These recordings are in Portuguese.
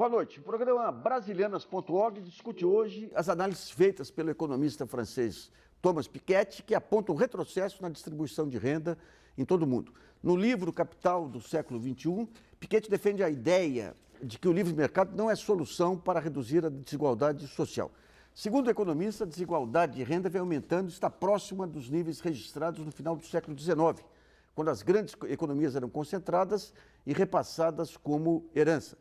Boa noite. O programa Brasilianas.org discute hoje as análises feitas pelo economista francês Thomas Piketty, que apontam um retrocesso na distribuição de renda em todo o mundo. No livro Capital do século XXI, Piketty defende a ideia de que o livre mercado não é solução para reduzir a desigualdade social. Segundo o economista, a desigualdade de renda vem aumentando e está próxima dos níveis registrados no final do século XIX, quando as grandes economias eram concentradas e repassadas como herança.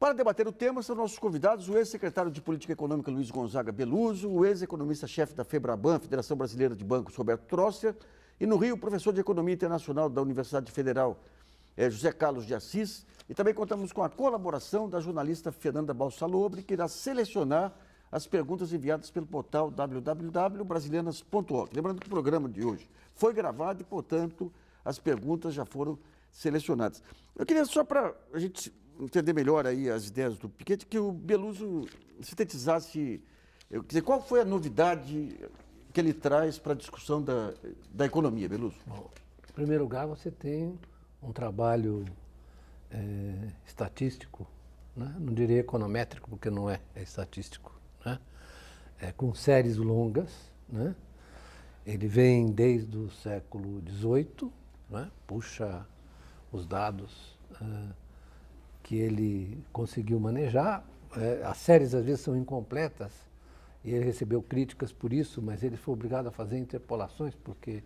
Para debater o tema, são nossos convidados o ex-secretário de Política Econômica Luiz Gonzaga Beluso, o ex-economista-chefe da FEBRABAN, Federação Brasileira de Bancos, Roberto Trosser, e no Rio, o professor de Economia Internacional da Universidade Federal, José Carlos de Assis. E também contamos com a colaboração da jornalista Fernanda Balsalobre, que irá selecionar as perguntas enviadas pelo portal www.brasilianas.org. Lembrando que o programa de hoje foi gravado e, portanto, as perguntas já foram selecionadas. Eu queria só para a gente entender melhor aí as ideias do Piketty, que o Beluso sintetizasse, quer dizer, qual foi a novidade que ele traz para a discussão da economia, Beluso? Bom, em primeiro lugar, você tem um trabalho estatístico, né? Não diria econométrico, porque não é estatístico, né? Com séries longas, né? Ele vem desde o século XVIII, né? Puxa os dados que ele conseguiu manejar. As séries às vezes são incompletas e ele recebeu críticas por isso, mas ele foi obrigado a fazer interpolações porque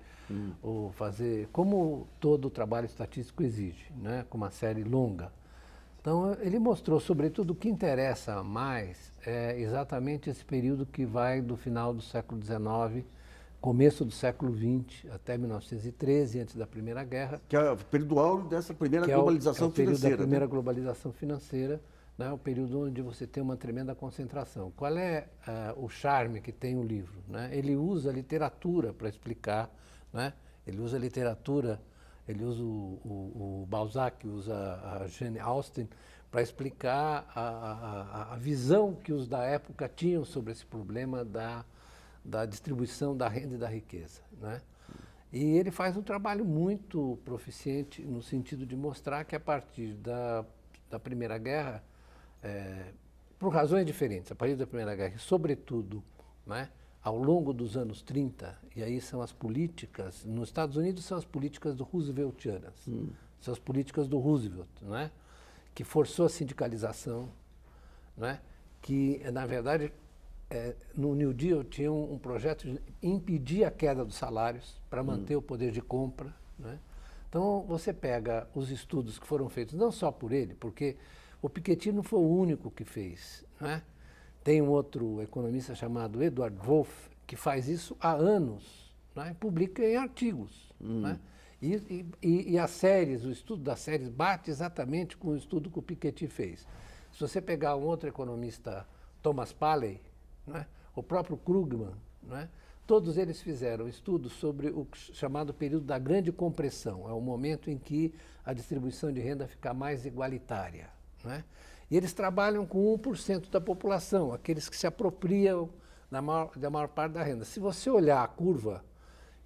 como todo o trabalho estatístico exige, né, com uma série longa. Então ele mostrou, sobretudo, o que interessa mais é exatamente esse período que vai do final do século XIX, começo do século XX até 1913, antes da Primeira Guerra. Que é o período áureo dessa primeira globalização financeira. É o período da primeira globalização financeira, né? O período onde você tem uma tremenda concentração. Qual é o charme que tem o livro, né? Ele usa a literatura para explicar, né? Ele usa a literatura, ele usa o Balzac, usa a Jane Austen para explicar a visão que os da época tinham sobre esse problema da distribuição da renda e da riqueza, né? E ele faz um trabalho muito proficiente no sentido de mostrar que a partir da Primeira Guerra, por razões diferentes, a partir da Primeira Guerra, e sobretudo, né, ao longo dos anos 30, e aí são as políticas, nos Estados Unidos são as políticas do Rooseveltianas, são as políticas do Roosevelt, né, que forçou a sindicalização, né, que, na verdade, no New Deal tinha um projeto de impedir a queda dos salários para manter o poder de compra, né? Então, você pega os estudos que foram feitos, não só por ele, porque o Piketty não foi o único que fez, né? Tem um outro economista chamado Edward Wolff, que faz isso há anos, né? Publica em artigos, né? E as séries, o estudo das séries bate exatamente com o estudo que o Piketty fez. Se você pegar um outro economista, Thomas Paley, né? O próprio Krugman, né? Todos eles fizeram estudos sobre o chamado período da grande compressão. É o momento em que a distribuição de renda fica mais igualitária, né? E eles trabalham com 1% da população, aqueles que se apropriam da maior parte da renda. Se você olhar a curva,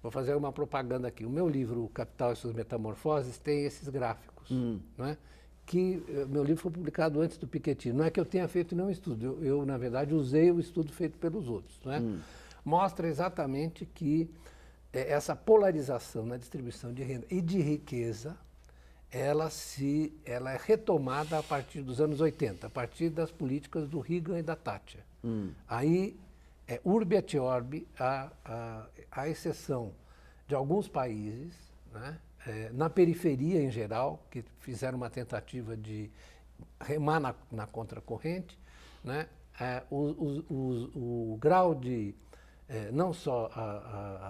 vou fazer uma propaganda aqui, o meu livro, O Capital e Suas Metamorfoses, tem esses gráficos, né? Que meu livro foi publicado antes do Piketty. Não é que eu tenha feito nenhum estudo, eu na verdade, usei o estudo feito pelos outros, né? Mostra exatamente que essa polarização na distribuição de renda e de riqueza, ela é retomada a partir dos anos 80, a partir das políticas do Reagan e da Thatcher. Aí, urbi et orbi, a exceção de alguns países, né? Na periferia em geral, que fizeram uma tentativa de remar na contracorrente, né? O grau de, não só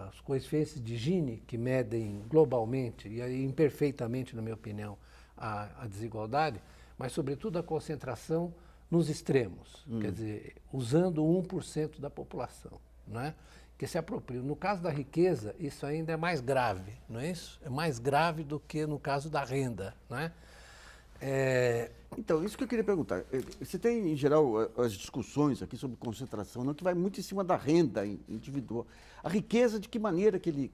as coeficientes de Gini, que medem globalmente, e aí imperfeitamente, na minha opinião, a desigualdade, mas sobretudo a concentração nos extremos, quer dizer, usando 1% da população, né? Que se apropriam. No caso da riqueza, isso ainda é mais grave, não é isso? É mais grave do que no caso da renda, não é? Então, isso que eu queria perguntar. Você tem, em geral, as discussões aqui sobre concentração, não, que vai muito em cima da renda individual. A riqueza, de que maneira que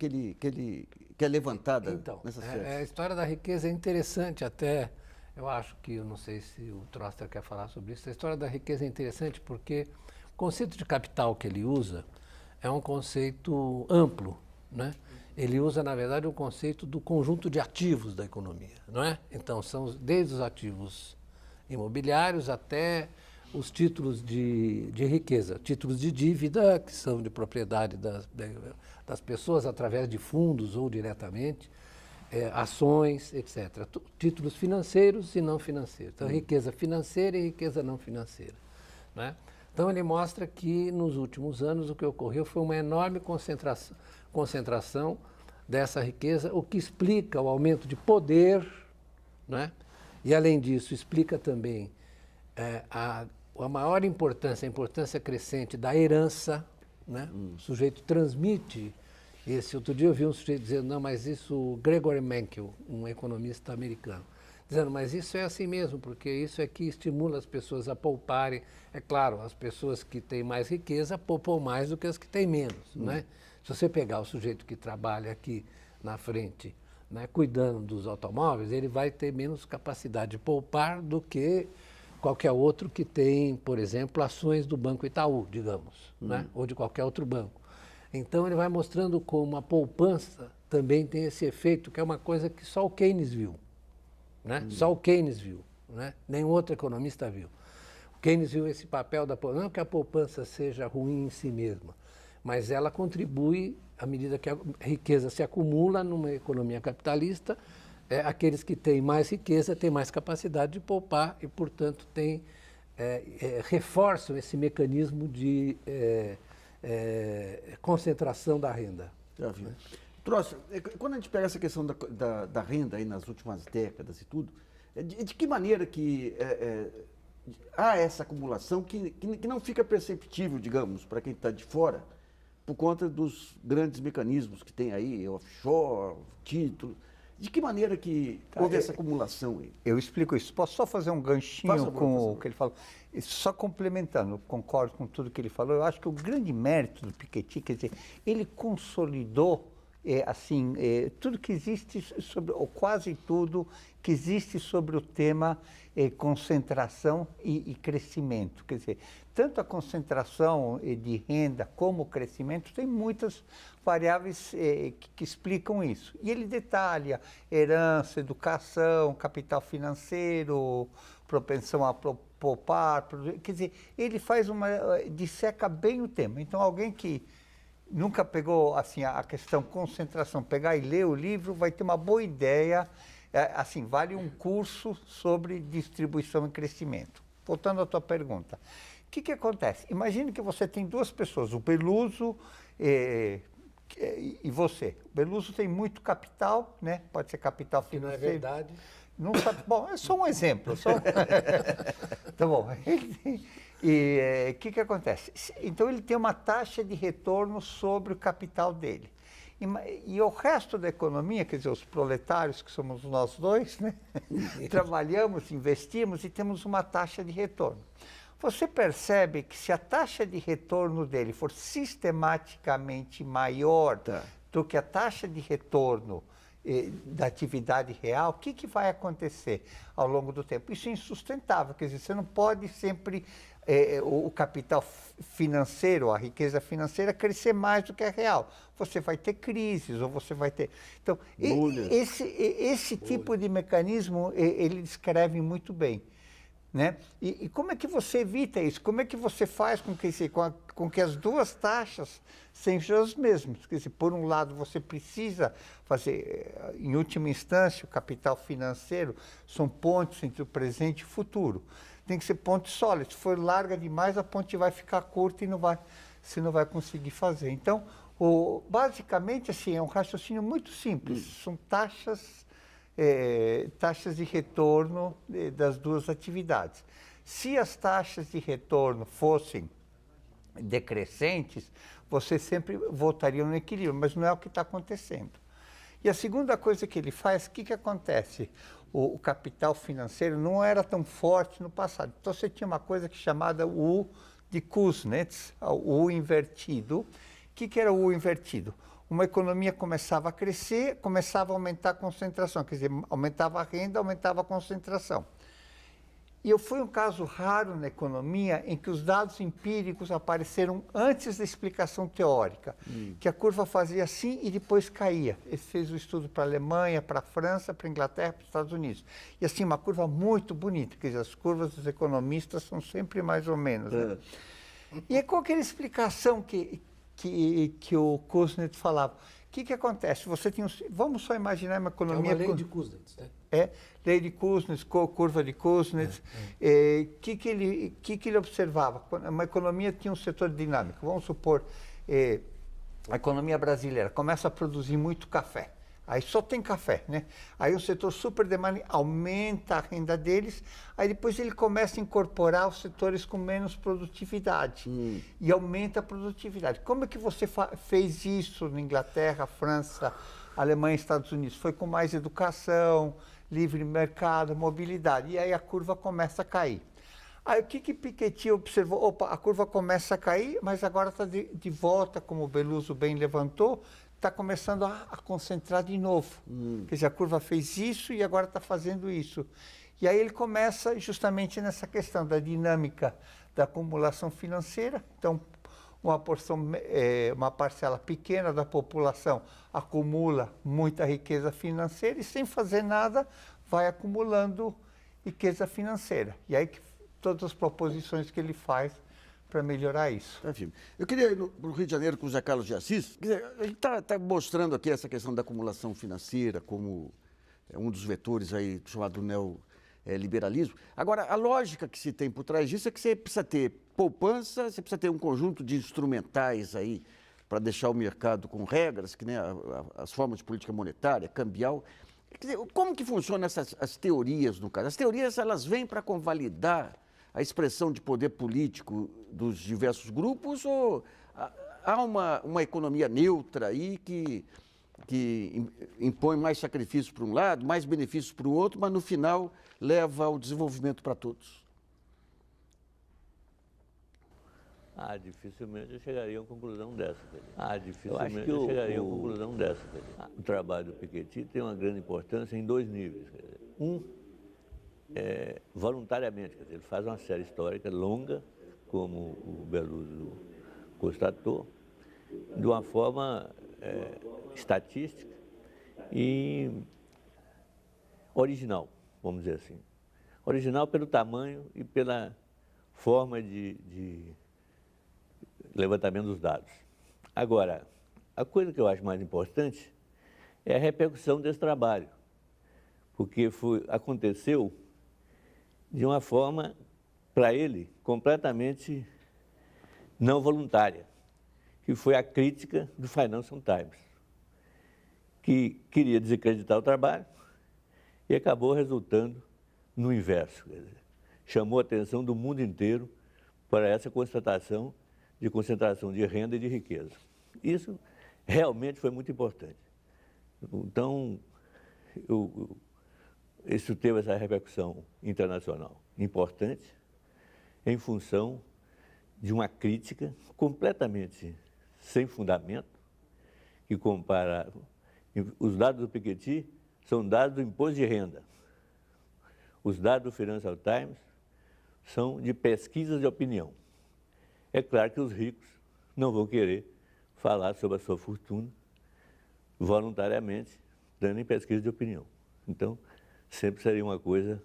é levantada então, nessa série? A história da riqueza é interessante até. Eu acho que, eu não sei se o Troster quer falar sobre isso, a história da riqueza é interessante porque o conceito de capital que ele usa é um conceito amplo, né? Ele usa, na verdade, o conceito do conjunto de ativos da economia, não é? Então, são desde os ativos imobiliários até os títulos de riqueza, títulos de dívida, que são de propriedade das pessoas através de fundos ou diretamente, ações, etc. Títulos financeiros e não financeiros. Então, riqueza financeira e riqueza não financeira, né? Então, ele mostra que, nos últimos anos, o que ocorreu foi uma enorme concentração dessa riqueza, o que explica o aumento de poder, né? E, além disso, explica também a maior importância, a importância crescente da herança, né? O sujeito transmite outro dia eu vi um sujeito dizendo, não, mas isso, Gregory Menkel, um economista americano, dizendo, mas isso é assim mesmo, porque isso é que estimula as pessoas a pouparem. É claro, as pessoas que têm mais riqueza poupam mais do que as que têm menos, né? Se você pegar o sujeito que trabalha aqui na frente, né, cuidando dos automóveis, ele vai ter menos capacidade de poupar do que qualquer outro que tem, por exemplo, ações do Banco Itaú, digamos, né, ou de qualquer outro banco. Então, ele vai mostrando como a poupança também tem esse efeito, que é uma coisa que só o Keynes viu, né? Só o Keynes viu, né? Nenhum outro economista viu. O Keynes viu esse papel da poupança, não que a poupança seja ruim em si mesma, mas ela contribui, à medida que a riqueza se acumula numa economia capitalista, aqueles que têm mais riqueza têm mais capacidade de poupar e, portanto, reforçam esse mecanismo de concentração da renda. Já viu. Trouxe, quando a gente pega essa questão da renda aí nas últimas décadas e tudo, de que maneira que há essa acumulação que não fica perceptível, digamos, para quem está de fora, por conta dos grandes mecanismos que tem aí, offshore, título. De que maneira que houve essa acumulação aí? Eu explico isso. Posso só fazer um ganchinho com o que ele falou? Só complementando, concordo com tudo que ele falou. Eu acho que o grande mérito do Piketty, quer dizer, ele consolidou tudo que existe sobre, ou quase tudo que existe sobre o tema concentração e crescimento. Quer dizer, tanto a concentração de renda como o crescimento tem muitas variáveis que explicam isso. E ele detalha herança, educação, capital financeiro, propensão a poupar, quer dizer, ele disseca bem o tema. Então, alguém que nunca pegou assim a questão concentração, pegar e ler o livro, vai ter uma boa ideia, vale um curso sobre distribuição e crescimento. Voltando à tua pergunta, o que acontece? Imagine que você tem duas pessoas, o Beluso e você. O Beluso tem muito capital, né? Pode ser capital financeiro. Que não é verdade. Não sabe, bom, é só um exemplo. Tá bom. E o que acontece? Então, ele tem uma taxa de retorno sobre o capital dele. E o resto da economia, quer dizer, os proletários, que somos nós dois, né? Trabalhamos, investimos e temos uma taxa de retorno. Você percebe que se a taxa de retorno dele for sistematicamente maior do que a taxa de retorno da atividade real, o que vai acontecer ao longo do tempo? Isso é insustentável, quer dizer, você não pode sempre o capital financeiro, a riqueza financeira crescer mais do que a real. Você vai ter crises, ou você vai ter... Então, esse tipo de mecanismo, ele descreve muito bem. Né? E como é que você evita isso? Como é que você faz com que as duas taxas sejam as mesmas? Quer dizer, por um lado, você precisa fazer, em última instância, o capital financeiro são pontes entre o presente e o futuro. Tem que ser ponte sólida. Se for larga demais, a ponte vai ficar curta e você não vai conseguir fazer. Então, basicamente, assim, é um raciocínio muito simples. São taxas de retorno das duas atividades. Se as taxas de retorno fossem decrescentes, você sempre voltaria no equilíbrio, mas não é o que está acontecendo. E a segunda coisa que ele faz, o que acontece? O capital financeiro não era tão forte no passado. Então, você tinha uma coisa chamada U de Kuznets, o U invertido. O que era o U invertido? uma economia começava a crescer, começava a aumentar a concentração, quer dizer, aumentava a renda, aumentava a concentração. E foi um caso raro na economia em que os dados empíricos apareceram antes da explicação teórica, que a curva fazia assim e depois caía. Ele fez o estudo para a Alemanha, para a França, para a Inglaterra, para os Estados Unidos. E assim, uma curva muito bonita, quer dizer, as curvas dos economistas são sempre mais ou menos. Né? E é com aquela explicação que o Kuznets falava. O que acontece? Você tem vamos só imaginar uma economia... É uma lei de Kuznets, né? Lei de Kuznets, curva de Kuznets. Que ele observava? Uma economia tinha um setor dinâmico. Vamos supor, a economia brasileira começa a produzir muito café. Aí só tem café, né? Aí o setor super demanding aumenta a renda deles, aí depois ele começa a incorporar os setores com menos produtividade e aumenta a produtividade. Como é que você fez isso na Inglaterra, França, Alemanha e Estados Unidos? Foi com mais educação, livre mercado, mobilidade, e aí a curva começa a cair. Aí o que Piketty observou? Opa, a curva começa a cair, mas agora está de volta, como o Beloso bem levantou, está começando a concentrar de novo. Quer dizer, a curva fez isso e agora está fazendo isso. E aí ele começa justamente nessa questão da dinâmica da acumulação financeira. Então, uma parcela pequena da população acumula muita riqueza financeira e sem fazer nada vai acumulando riqueza financeira. E aí todas as proposições que ele faz para melhorar isso. Enfim, eu queria ir para o Rio de Janeiro com o José Carlos de Assis. Quer dizer, a gente está mostrando aqui essa questão da acumulação financeira como um dos vetores aí chamado neoliberalismo. Agora, a lógica que se tem por trás disso é que você precisa ter poupança, você precisa ter um conjunto de instrumentais aí para deixar o mercado com regras, que nem as formas de política monetária, cambial. Quer dizer, como que funcionam as teorias no caso? As teorias, elas vêm para convalidar a expressão de poder político dos diversos grupos ou há uma economia neutra aí que impõe mais sacrifícios para um lado, mais benefícios para o outro, mas no final leva ao desenvolvimento para todos? Dificilmente eu chegaria a uma conclusão dessa. Dificilmente eu chegaria a uma conclusão dessa. O trabalho do Piketty tem uma grande importância em dois níveis. Voluntariamente, quer dizer, ele faz uma série histórica longa, como o Beloso constatou, de uma forma estatística e original, vamos dizer assim. Original pelo tamanho e pela forma de levantamento dos dados. Agora, a coisa que eu acho mais importante é a repercussão desse trabalho, porque aconteceu de uma forma, para ele, completamente não voluntária, que foi a crítica do Financial Times, que queria desacreditar o trabalho e acabou resultando no inverso. Quer dizer, chamou a atenção do mundo inteiro para essa constatação de concentração de renda e de riqueza. Isso realmente foi muito importante. Então, isso teve essa repercussão internacional importante em função de uma crítica completamente sem fundamento, que compara... Os dados do Piketty são dados do imposto de renda. Os dados do Financial Times são de pesquisas de opinião. É claro que os ricos não vão querer falar sobre a sua fortuna voluntariamente, dando em pesquisa de opinião. Então, sempre seria uma coisa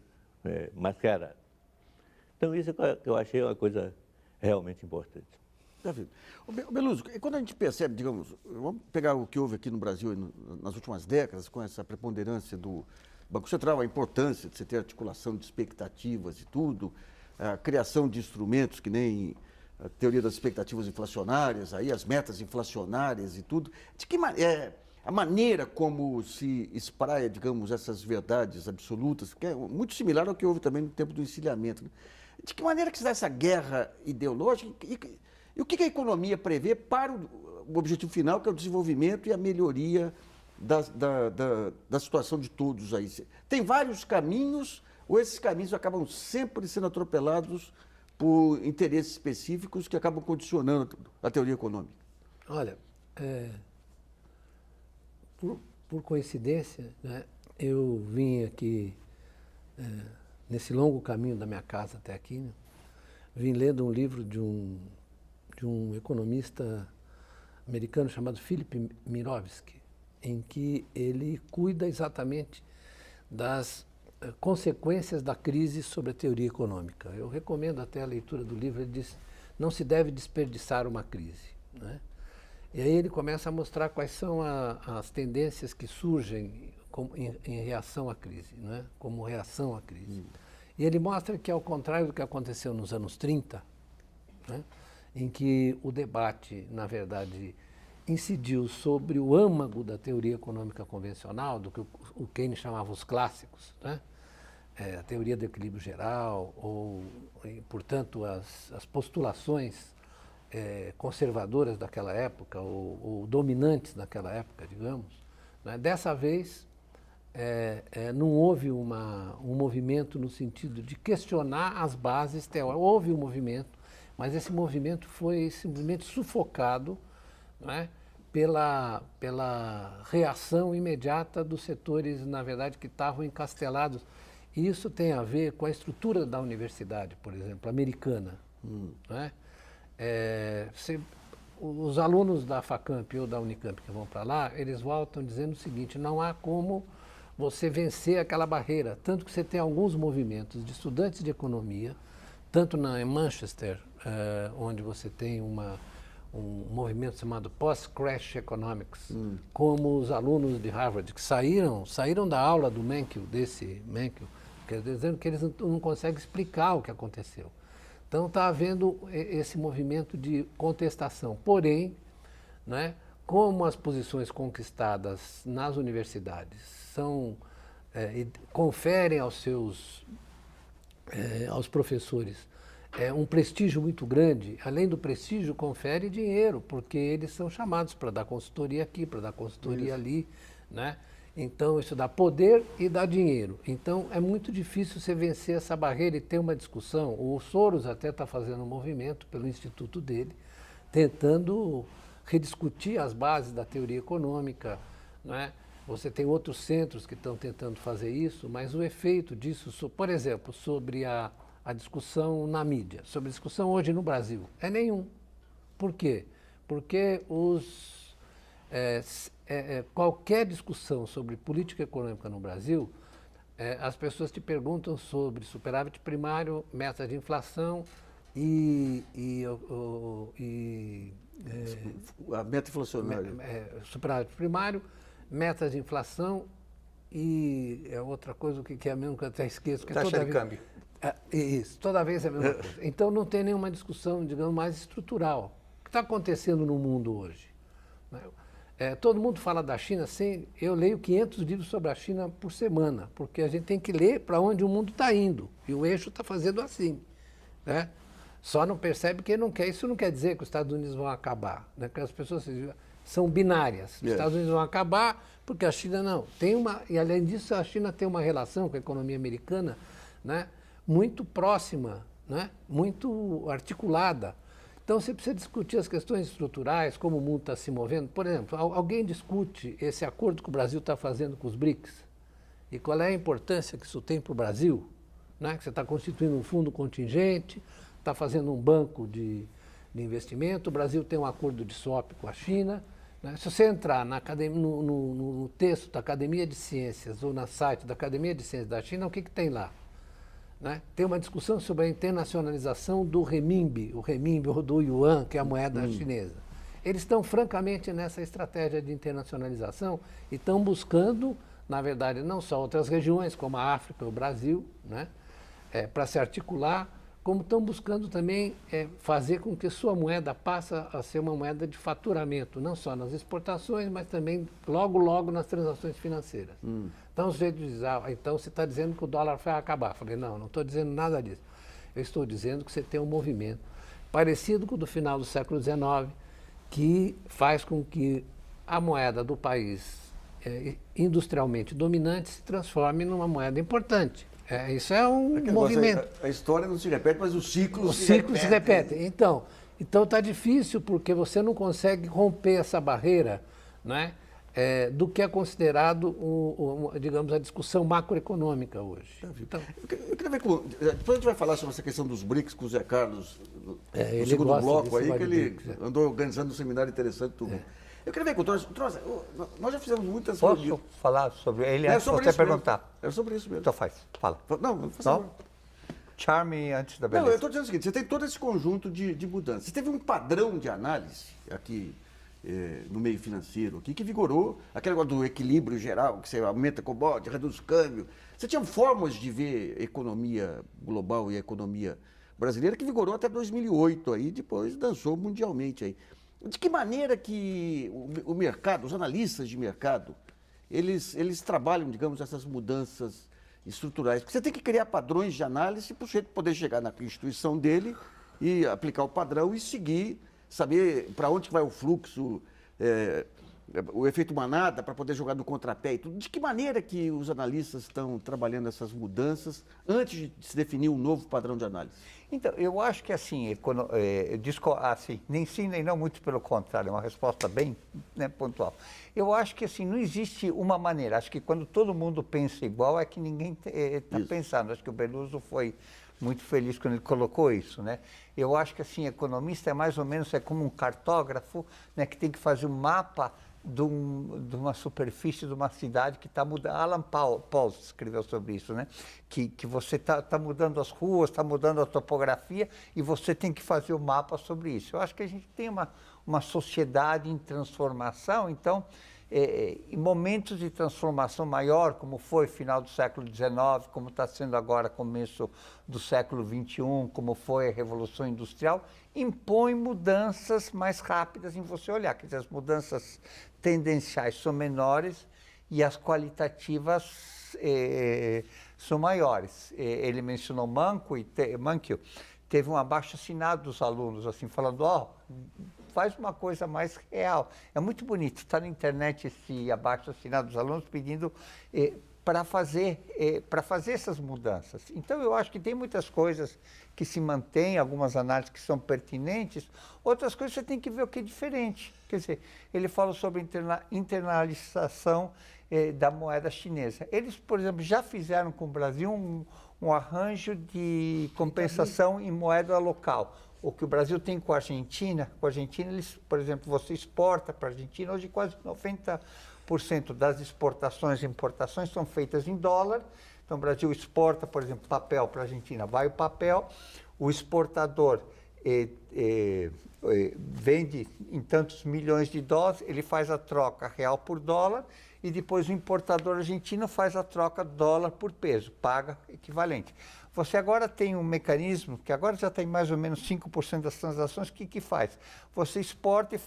mascarada. Então, isso é que eu achei uma coisa realmente importante. Beloso, quando a gente percebe, digamos, vamos pegar o que houve aqui no Brasil nas últimas décadas, com essa preponderância do Banco Central, a importância de você ter articulação de expectativas e tudo, a criação de instrumentos que nem a teoria das expectativas inflacionárias, aí as metas inflacionárias e tudo, de que a maneira como se espraia, digamos, essas verdades absolutas, que é muito similar ao que houve também no tempo do encilhamento, né? De que maneira que se dá essa guerra ideológica e o que a economia prevê para o objetivo final, que é o desenvolvimento e a melhoria da situação de todos aí? Tem vários caminhos, ou esses caminhos acabam sempre sendo atropelados por interesses específicos que acabam condicionando a teoria econômica? Olha, por coincidência, né, eu vim aqui, nesse longo caminho da minha casa até aqui, né, vim lendo um livro de um economista americano chamado Philip Mirovsky, em que ele cuida exatamente das consequências da crise sobre a teoria econômica. Eu recomendo até a leitura do livro. Ele diz: não se deve desperdiçar uma crise, né? E aí ele começa a mostrar quais são as tendências que surgem em reação à crise, né? Como reação à crise. E ele mostra que, ao contrário do que aconteceu nos anos 30, né, em que o debate, na verdade, incidiu sobre o âmago da teoria econômica convencional, do que o Keynes chamava os clássicos, né? A teoria do equilíbrio geral, portanto, as postulações conservadoras daquela época, ou dominantes naquela época, digamos, né? Dessa vez, não houve um movimento no sentido de questionar as bases teóricas. Houve um movimento, mas esse movimento foi simplesmente sufocado, né, pela reação imediata dos setores, na verdade, que estavam encastelados. E isso tem a ver com a estrutura da universidade, por exemplo, americana. Né? Os alunos da FACAMP ou da Unicamp que vão para lá, eles voltam dizendo o seguinte: não há como você vencer aquela barreira. Tanto que você tem alguns movimentos de estudantes de economia, tanto em Manchester, onde você tem um movimento chamado Post-Crash Economics, como os alunos de Harvard, que saíram da aula do Mencken, dizendo que eles não conseguem explicar o que aconteceu. Então está havendo esse movimento de contestação. Porém, né, como as posições conquistadas nas universidades conferem aos professores um prestígio muito grande, além do prestígio, confere dinheiro, porque eles são chamados para dar consultoria aqui, para dar consultoria ali, né? Então, isso dá poder e dá dinheiro. Então, é muito difícil você vencer essa barreira e ter uma discussão. O Soros até está fazendo um movimento pelo instituto dele, tentando rediscutir as bases da teoria econômica, né? Você tem outros centros que estão tentando fazer isso, mas o efeito disso, por exemplo, sobre a discussão na mídia, sobre a discussão hoje no Brasil, é nenhum. Por quê? Porque qualquer discussão sobre política econômica no Brasil, as pessoas te perguntam sobre superávit primário, meta de inflação a meta inflacionária. Superávit primário, metas de inflação e outra coisa que é mesmo que eu até esqueço. Que taxa de câmbio. Isso, toda vez é a mesma coisa. Então não tem nenhuma discussão, digamos, mais estrutural. O que está acontecendo no mundo hoje? Todo mundo fala da China, eu leio 500 livros sobre a China por semana, porque a gente tem que ler para onde o mundo está indo, e o eixo está fazendo assim, né? Só não percebe que não quer. Isso não quer dizer que os Estados Unidos vão acabar, né? Porque as pessoas são binárias. Os Estados Unidos vão acabar porque a China não. E além disso, a China tem uma relação com a economia americana, né, muito próxima, né, muito articulada. Então, você precisa discutir as questões estruturais, como o mundo está se movendo. Por exemplo, alguém discute esse acordo que o Brasil está fazendo com os BRICS? E qual é a importância que isso tem para o Brasil? Né? Que você está constituindo um fundo contingente, está fazendo um banco de investimento, o Brasil tem um acordo de swap com a China. Né? Se você entrar no texto da Academia de Ciências ou no site da Academia de Ciências da China, o que tem lá? Né? Tem uma discussão sobre a internacionalização do renminbi, o renminbi ou do yuan, que é a moeda chinesa. Eles estão francamente nessa estratégia de internacionalização e estão buscando, na verdade, não só outras regiões, como a África, o Brasil, né, para se articular, como estão buscando também fazer com que sua moeda passe a ser uma moeda de faturamento, não só nas exportações, mas também logo nas transações financeiras. Então, o sujeito diz, então você está dizendo que o dólar vai acabar. Eu falei, não estou dizendo nada disso. Eu estou dizendo que você tem um movimento parecido com o do final do século XIX, que faz com que a moeda do país industrialmente dominante se transforme numa moeda importante. Isso é um movimento. A história não se repete, mas os ciclos se repetem. Então está difícil porque você não consegue romper essa barreira, né? do que é considerado, digamos, a discussão macroeconômica hoje. Então, eu queria ver depois a gente vai falar sobre essa questão dos BRICS com o Zé Carlos no ele segundo gosta bloco desse aí, que negócio de ele BRICS, andou organizando um seminário interessante tudo. Eu queria ver com o Troza, nós já fizemos muitas Posso reuniões. falar sobre ele É antes de sobre você isso mesmo. perguntar? É sobre isso mesmo. Então faz, fala. Não, faz Não? favor. Charme antes da Não, eu beleza. estou dizendo o seguinte, você tem todo esse conjunto de mudanças. Você teve um padrão de análise aqui no meio financeiro, aqui, que vigorou, aquele negócio do equilíbrio geral, que você aumenta commodity, reduz o câmbio. Você tinha formas de ver a economia global e a economia brasileira que vigorou até 2008, aí depois dançou mundialmente. Aí. De que maneira que o mercado, os analistas de mercado, eles trabalham, digamos, essas mudanças estruturais? Porque você tem que criar padrões de análise para o sujeito poder chegar na instituição dele e aplicar o padrão e seguir, saber para onde que vai o fluxo, o efeito manada, para poder jogar no contrapé e tudo. De que maneira que os analistas estão trabalhando essas mudanças antes de se definir um novo padrão de análise? Então, eu acho que assim, nem sim, nem não, muito pelo contrário, é uma resposta bem, né, pontual. Eu acho que assim, não existe uma maneira, acho que quando todo mundo pensa igual é que ninguém está pensando. Acho que o Beluso foi muito feliz quando ele colocou isso, né? Eu acho que assim, economista é mais ou menos como um cartógrafo, né, que tem que fazer um mapa de uma superfície de uma cidade que está mudando. Alan Pauls escreveu sobre isso, né? Que você está mudando as ruas, está mudando a topografia e você tem que fazer o mapa sobre isso. Eu acho que a gente tem uma sociedade em transformação, então, em momentos de transformação maior, como foi final do século XIX, como está sendo agora começo do século XXI, como foi a Revolução Industrial, impõe mudanças mais rápidas em você olhar. Quer dizer, as mudanças tendenciais são menores e as qualitativas são maiores. Ele mencionou Mankiw, teve um abaixo-assinado dos alunos, assim, falando, faz uma coisa mais real. É muito bonito, está na internet esse abaixo-assinado dos alunos pedindo para fazer essas mudanças. Então, eu acho que tem muitas coisas que se mantêm, algumas análises que são pertinentes, outras coisas você tem que ver o que é diferente. Quer dizer, ele fala sobre internalização da moeda chinesa. Eles, por exemplo, já fizeram com o Brasil um arranjo de compensação em moeda local. O que o Brasil tem com a Argentina, eles, por exemplo, você exporta para a Argentina, hoje quase 90% das exportações e importações são feitas em dólar. Então, o Brasil exporta, por exemplo, papel para a Argentina, vai o papel, o exportador vende em tantos milhões de dólares, ele faz a troca real por dólar e depois o importador argentino faz a troca dólar por peso, paga equivalente. Você agora tem um mecanismo, que agora já tem mais ou menos 5% das transações, que faz? Você exporta e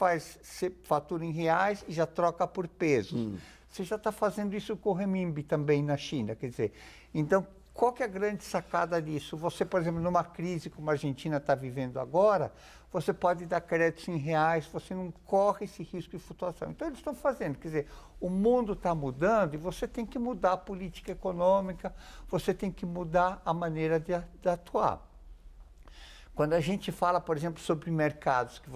fatura em reais e já troca por pesos. Você já está fazendo isso com o renminbi também na China, quer dizer, então, qual que é a grande sacada disso? Você, por exemplo, numa crise como a Argentina está vivendo agora, você pode dar créditos em reais, você não corre esse risco de flutuação. Então, eles estão fazendo, quer dizer, o mundo está mudando e você tem que mudar a política econômica, você tem que mudar a maneira de atuar. Quando a gente fala, por exemplo, sobre mercados, que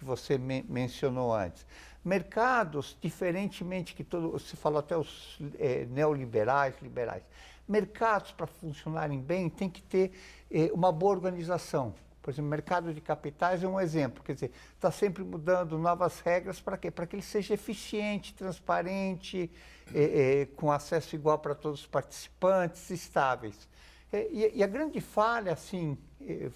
você mencionou antes, mercados, diferentemente que você falou até os neoliberais, liberais, mercados, para funcionarem bem, tem que ter uma boa organização. Por exemplo, o mercado de capitais é um exemplo, quer dizer, está sempre mudando novas regras para quê? Para que ele seja eficiente, transparente, com acesso igual para todos os participantes, estáveis. E a grande falha, assim,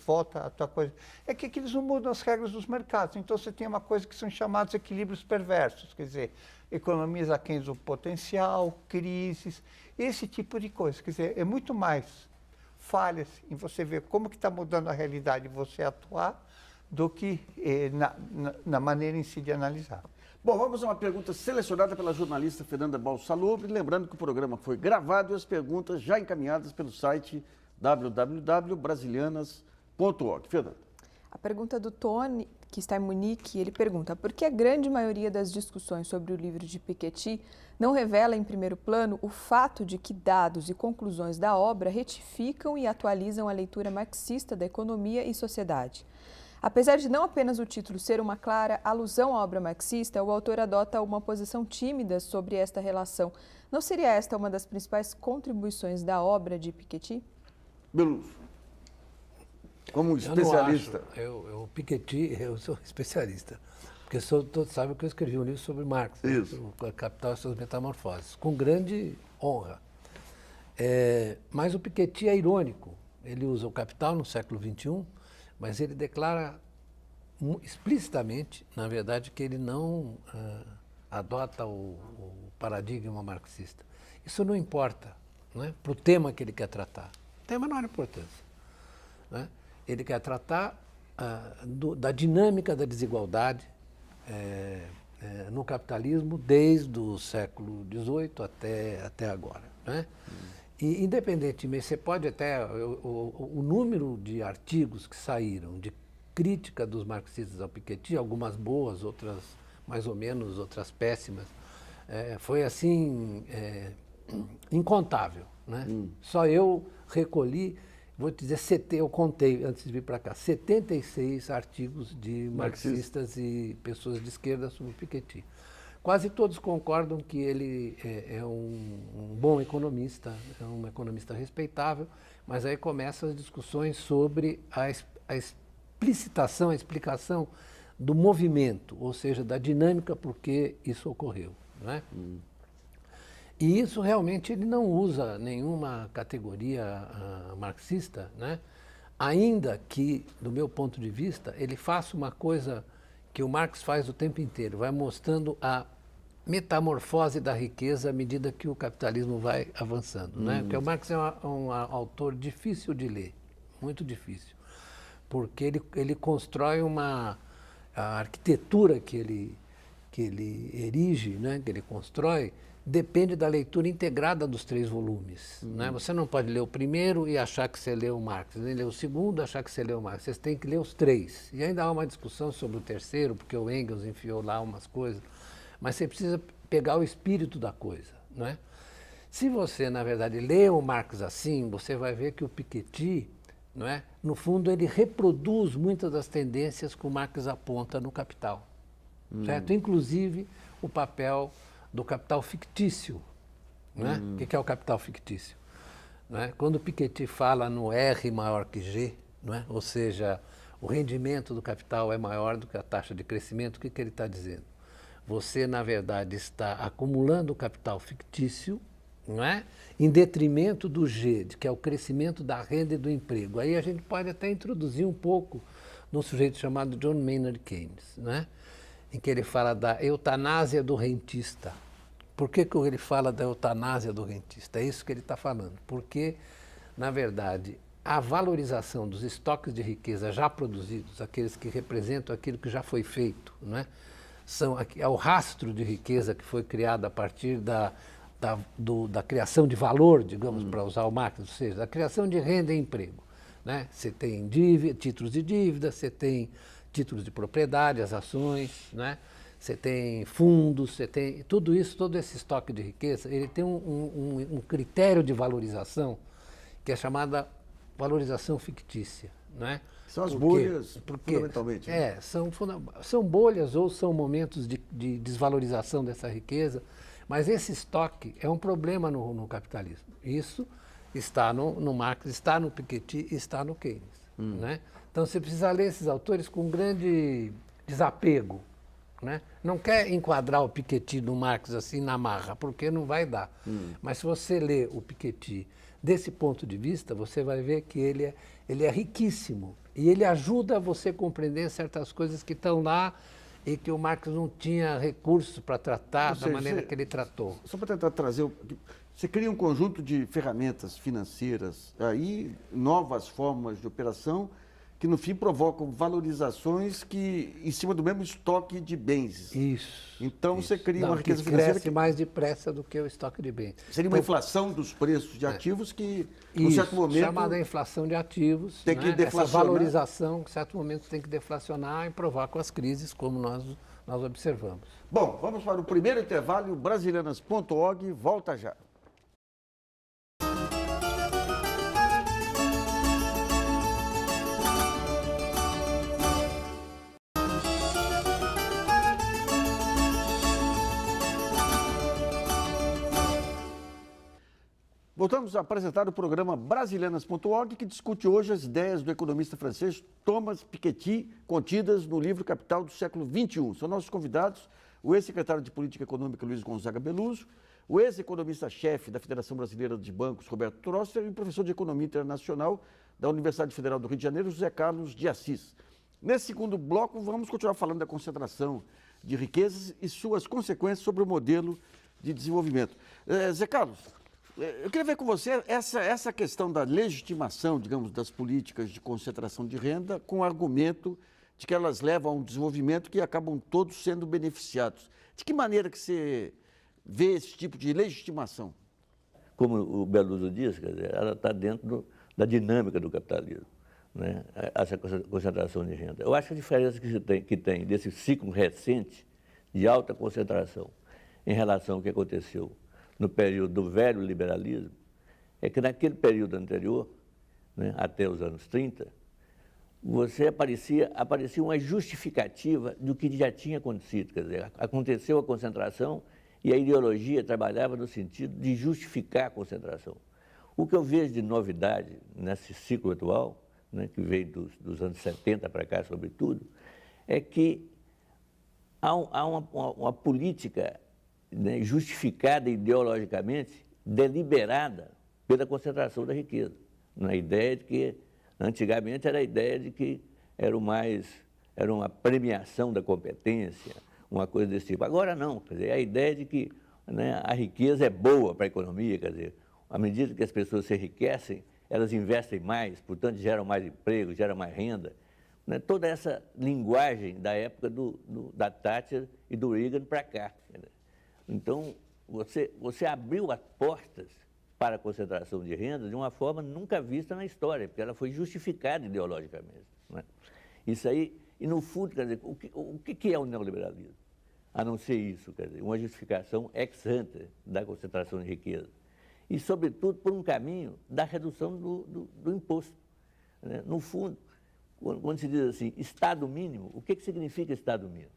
volta à tua coisa, é que eles não mudam as regras dos mercados. Então, você tem uma coisa que são chamados equilíbrios perversos, quer dizer, economias aquém do potencial, crises, esse tipo de coisa. Quer dizer, é muito mais falhas em você ver como que está mudando a realidade e você atuar do que na maneira em si de analisar. Bom, vamos a uma pergunta selecionada pela jornalista Fernanda Balsalobre, lembrando que o programa foi gravado e as perguntas já encaminhadas pelo site www.brasilianas.org. Fernanda. A pergunta do Tony, que está em Munique, ele pergunta: por que a grande maioria das discussões sobre o livro de Piketty não revela em primeiro plano o fato de que dados e conclusões da obra retificam e atualizam a leitura marxista da economia e sociedade? Apesar de não apenas o título ser uma clara alusão à obra marxista, o autor adota uma posição tímida sobre esta relação. Não seria esta uma das principais contribuições da obra de Piketty? Beluso, como especialista. O Piketty, eu sou especialista. Porque todos sabem que eu escrevi um livro sobre Marx, Isso. Né? Capital e suas Metamorfoses, com grande honra. Mas o Piketty é irônico. Ele usa o Capital no século XXI, mas ele declara explicitamente, na verdade, que ele não adota o paradigma marxista. Isso não importa, né, para o tema que ele quer tratar. Tem a menor importância. Né? Ele quer tratar da dinâmica da desigualdade no capitalismo desde o século XVIII até agora. Né? E, independentemente, você pode até... O número de artigos que saíram de crítica dos marxistas ao Piketty, algumas boas, outras mais ou menos, outras péssimas, foi assim, incontável. Né? Só eu recolhi, vou te dizer, eu contei antes de vir para cá, 76 artigos de marxistas e pessoas de esquerda sobre o Piketty. Quase todos concordam que ele é um bom economista, é um economista respeitável, mas aí começam as discussões sobre a explicitação, a explicação do movimento, ou seja, da dinâmica por que isso ocorreu. Né? E isso realmente ele não usa nenhuma categoria marxista, né? Ainda que, do meu ponto de vista, ele faça uma coisa que o Marx faz o tempo inteiro, vai mostrando a metamorfose da riqueza à medida que o capitalismo vai avançando. Né? Porque o Marx é um autor difícil de ler, muito difícil, porque ele constrói a arquitetura que ele erige, né? Que ele constrói, depende da leitura integrada dos 3 volumes. Né? Você não pode ler o primeiro e achar que você leu Marx, nem ler o segundo e achar que você leu Marx. Você tem que ler os 3. E ainda há uma discussão sobre o terceiro, porque o Engels enfiou lá umas coisas. Mas você precisa pegar o espírito da coisa. Né? Se você, na verdade, lê o Marx assim, você vai ver que o Piketty, não é? No fundo, ele reproduz muitas das tendências que o Marx aponta no Capital. Certo? Inclusive o papel do capital fictício. Né? O que é o capital fictício? Né? Quando o Piketty fala no R maior que G, não é? Ou seja, o rendimento do capital é maior do que a taxa de crescimento, o que ele está dizendo? Você, na verdade, está acumulando capital fictício, não é? Em detrimento do G, que é o crescimento da renda e do emprego. Aí a gente pode até introduzir um pouco num sujeito chamado John Maynard Keynes, né? Em que ele fala da eutanásia do rentista. Por que ele fala da eutanásia do rentista? É isso que ele está falando. Porque, na verdade, a valorização dos estoques de riqueza já produzidos, aqueles que representam aquilo que já foi feito, né? É o rastro de riqueza que foi criado a partir da criação de valor, digamos, para usar o Marx, ou seja, da criação de renda e emprego. Né? Você tem títulos de dívida, você tem títulos de propriedade, as ações, né? Você tem fundos, você tem tudo isso, todo esse estoque de riqueza, ele tem um critério de valorização que é chamada valorização fictícia. Né? São as bolhas, fundamentalmente. Né? São bolhas ou são momentos de desvalorização dessa riqueza, mas esse estoque é um problema no capitalismo. Isso está no Marx, está no Piketty e está no Keynes. Né? Então você precisa ler esses autores com grande desapego. Né? Não quer enquadrar o Piketty no Marx assim na marra, porque não vai dar. Mas se você lê o Piketty desse ponto de vista, você vai ver que ele é riquíssimo e ele ajuda você a compreender certas coisas que estão lá e que o Marx não tinha recursos para tratar da maneira que ele tratou. Só para tentar trazer... Você cria um conjunto de ferramentas financeiras, aí novas formas de operação que no fim provocam valorizações que em cima do mesmo estoque de bens. Isso. Então isso. você cria uma riqueza que financeira cresce mais depressa do que o estoque de bens. Seria uma inflação dos preços de ativos que, em certo momento... chamada inflação de ativos. Tem que deflacionar. Essa valorização, em certo momento, tem que deflacionar e provar com as crises, como nós observamos. Bom, vamos para o primeiro intervalo. Brasilianas.org volta já. Voltamos a apresentar o programa Brasilianas.org, que discute hoje as ideias do economista francês Thomas Piketty, contidas no livro Capital do século XXI. São nossos convidados o ex-secretário de Política Econômica Luiz Gonzaga Beluso, o ex-economista-chefe da Federação Brasileira de Bancos Roberto Trosser e o professor de Economia Internacional da Universidade Federal do Rio de Janeiro, José Carlos de Assis. Nesse segundo bloco, vamos continuar falando da concentração de riquezas e suas consequências sobre o modelo de desenvolvimento. Zé Carlos, eu queria ver com você essa questão da legitimação, digamos, das políticas de concentração de renda com o argumento de que elas levam a um desenvolvimento que acabam todos sendo beneficiados. De que maneira que você vê esse tipo de legitimação? Como o Beluso diz, quer dizer, ela está dentro da dinâmica do capitalismo, né? Essa concentração de renda. Eu acho que a diferença que tem desse ciclo recente de alta concentração em relação ao que aconteceu no período do velho liberalismo é que naquele período anterior, né, até os anos 30, aparecia uma justificativa do que já tinha acontecido. Quer dizer, aconteceu a concentração e a ideologia trabalhava no sentido de justificar a concentração. O que eu vejo de novidade nesse ciclo atual, né, que veio dos anos 70 para cá, sobretudo, é que há uma política, né, justificada ideologicamente, deliberada pela concentração da riqueza. Na ideia de que, antigamente, era a ideia de que era uma premiação da competência, uma coisa desse tipo. Agora não, quer dizer, é a ideia de que, né, a riqueza é boa para a economia, quer dizer, à medida que as pessoas se enriquecem, elas investem mais, portanto geram mais emprego, geram mais renda. Né? Toda essa linguagem da época da Thatcher e do Reagan para cá. Então, você abriu as portas para a concentração de renda de uma forma nunca vista na história, porque ela foi justificada ideologicamente. Né? Isso aí, e no fundo, quer dizer, o que é o neoliberalismo? A não ser isso, quer dizer, uma justificação ex ante da concentração de riqueza. E, sobretudo, por um caminho da redução do imposto. Né? No fundo, quando se diz assim, Estado mínimo, o que significa Estado mínimo?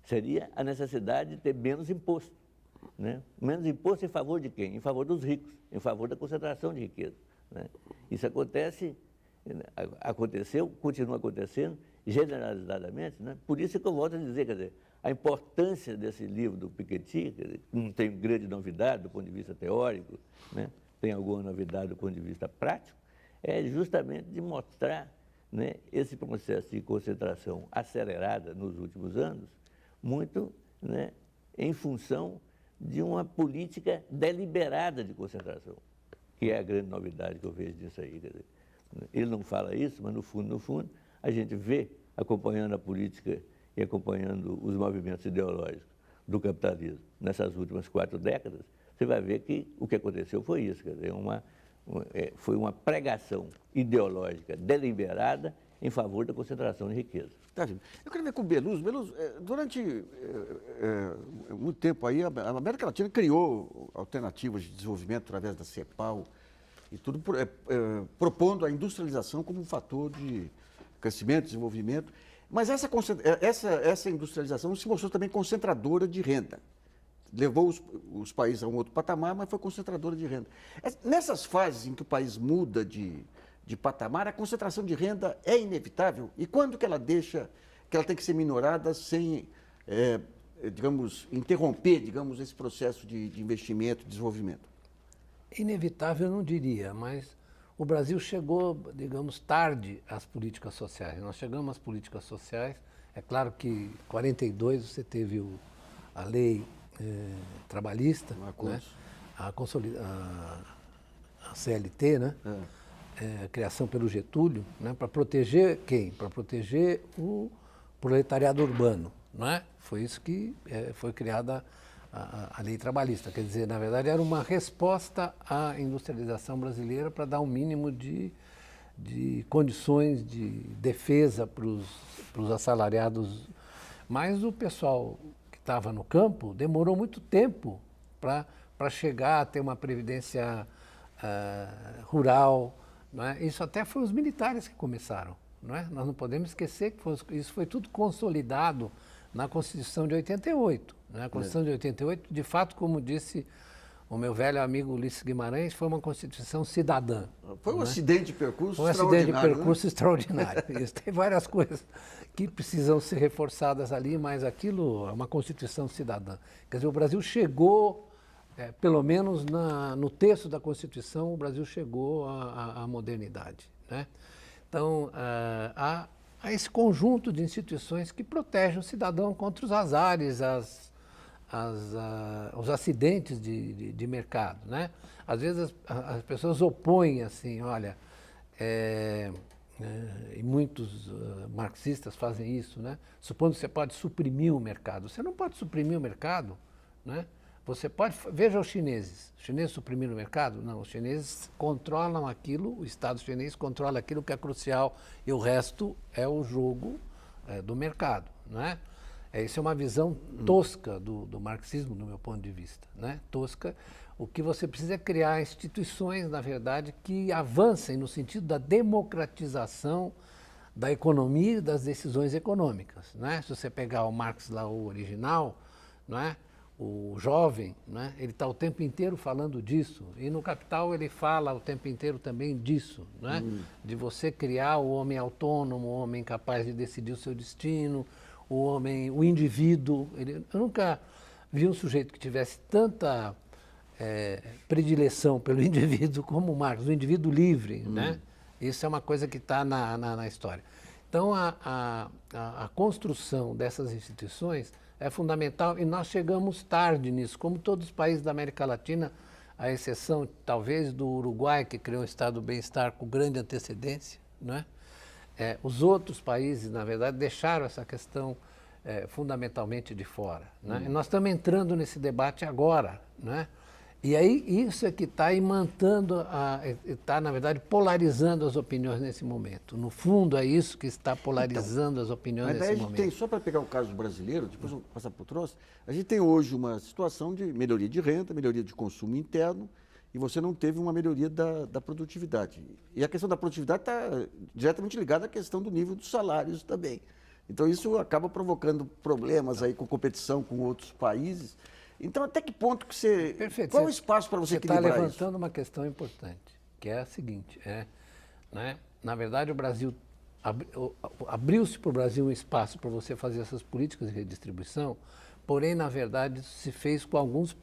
Seria a necessidade de ter menos imposto. Né? Menos imposto em favor de quem? Em favor dos ricos, em favor da concentração de riqueza. Né? Isso aconteceu, continua acontecendo, generalizadamente. Né? Por isso que eu volto a dizer, quer dizer, a importância desse livro do Piketty, quer dizer, não tem grande novidade do ponto de vista teórico, né? Tem alguma novidade do ponto de vista prático, é justamente de mostrar, né, esse processo de concentração acelerada nos últimos anos, muito, né, em função de uma política deliberada de concentração, que é a grande novidade que eu vejo disso aí. Quer dizer, ele não fala isso, mas no fundo, a gente vê, acompanhando a política e acompanhando os movimentos ideológicos do capitalismo nessas últimas 4 décadas, você vai ver que o que aconteceu foi isso, quer dizer, foi uma pregação ideológica deliberada em favor da concentração de riqueza. Eu queria ver com o Beluso. Durante muito tempo aí, a América Latina criou alternativas de desenvolvimento através da CEPAL e tudo, propondo a industrialização como um fator de crescimento, desenvolvimento. Mas essa industrialização se mostrou também concentradora de renda. Levou os países a um outro patamar, mas foi concentradora de renda. Nessas fases em que o país muda de patamar, a concentração de renda é inevitável? E quando que ela tem que ser minorada sem, digamos, interromper, digamos, esse processo de investimento e desenvolvimento? Inevitável eu não diria, mas o Brasil chegou, digamos, tarde às políticas sociais. Nós chegamos às políticas sociais, é claro que em 42 você teve a lei trabalhista, né? A CLT, né? Criação pelo Getúlio, né? Para proteger quem? Para proteger o proletariado urbano, não é? Foi isso que foi criada a lei trabalhista. Quer dizer, na verdade, era uma resposta à industrialização brasileira para dar um mínimo de condições de defesa para os assalariados. Mas o pessoal que estava no campo demorou muito tempo para chegar a ter uma previdência rural. Não é? Isso até foi os militares que começaram. Não é? Nós não podemos esquecer que isso foi tudo consolidado na Constituição de 88. Né? A Constituição de 88, de fato, como disse O meu velho amigo Ulisses Guimarães foi uma Constituição cidadã. Foi um acidente de percurso Foi um acidente de extraordinário, percurso extraordinário. Isso, tem várias coisas que precisam ser reforçadas ali, mas aquilo é uma Constituição cidadã. Quer dizer, o Brasil chegou, pelo menos no texto da Constituição, o Brasil chegou à modernidade, né? Então, há esse conjunto de instituições que protegem o cidadão contra os azares, os acidentes de mercado, né? Às vezes as pessoas opõem assim, olha, e muitos marxistas fazem isso, né? Supondo que você pode suprimir o mercado. Você não pode suprimir o mercado, né? Você pode, veja os chineses suprimiram o mercado? Não, os chineses controlam aquilo, o Estado chinês controla aquilo que é crucial e o resto é o jogo do mercado, não é? Isso é uma visão tosca do marxismo, do meu ponto de vista, né? Tosca. O que você precisa é criar instituições, na verdade, que avancem no sentido da democratização da economia e das decisões econômicas, né? Se você pegar o Marx lá, o original, não é? O jovem, né? Ele está o tempo inteiro falando disso. E no Capital ele fala o tempo inteiro também disso, né? De você criar o homem autônomo, o homem capaz de decidir o seu destino, o homem, o indivíduo. Eu nunca vi um sujeito que tivesse tanta predileção pelo indivíduo como o Marx, o indivíduo livre, né? Isso é uma coisa que está na história. Então, a construção dessas instituições é fundamental e nós chegamos tarde nisso, como todos os países da América Latina, à exceção, talvez, do Uruguai, que criou um estado do bem-estar com grande antecedência, né? Os outros países, na verdade, deixaram essa questão fundamentalmente de fora, né? E nós estamos entrando nesse debate agora, né? E aí isso é que está está, na verdade, polarizando as opiniões nesse momento. No fundo, é isso que está polarizando as opiniões mas daí nesse a gente momento. tem, só para pegar o caso brasileiro, depois vamos passar para o troço, a gente tem hoje uma situação de melhoria de renda, melhoria de consumo interno, e você não teve uma melhoria da produtividade. E a questão da produtividade está diretamente ligada à questão do nível dos salários também. Então isso acaba provocando problemas aí com competição com outros países. Então até que ponto que você... Perfeito. Qual é o espaço para você equilibrar isso? Você está levantando uma questão importante, que é a seguinte, né? Na verdade o Brasil, abriu-se para o Brasil um espaço para você fazer essas políticas de redistribuição, porém na verdade se fez com alguns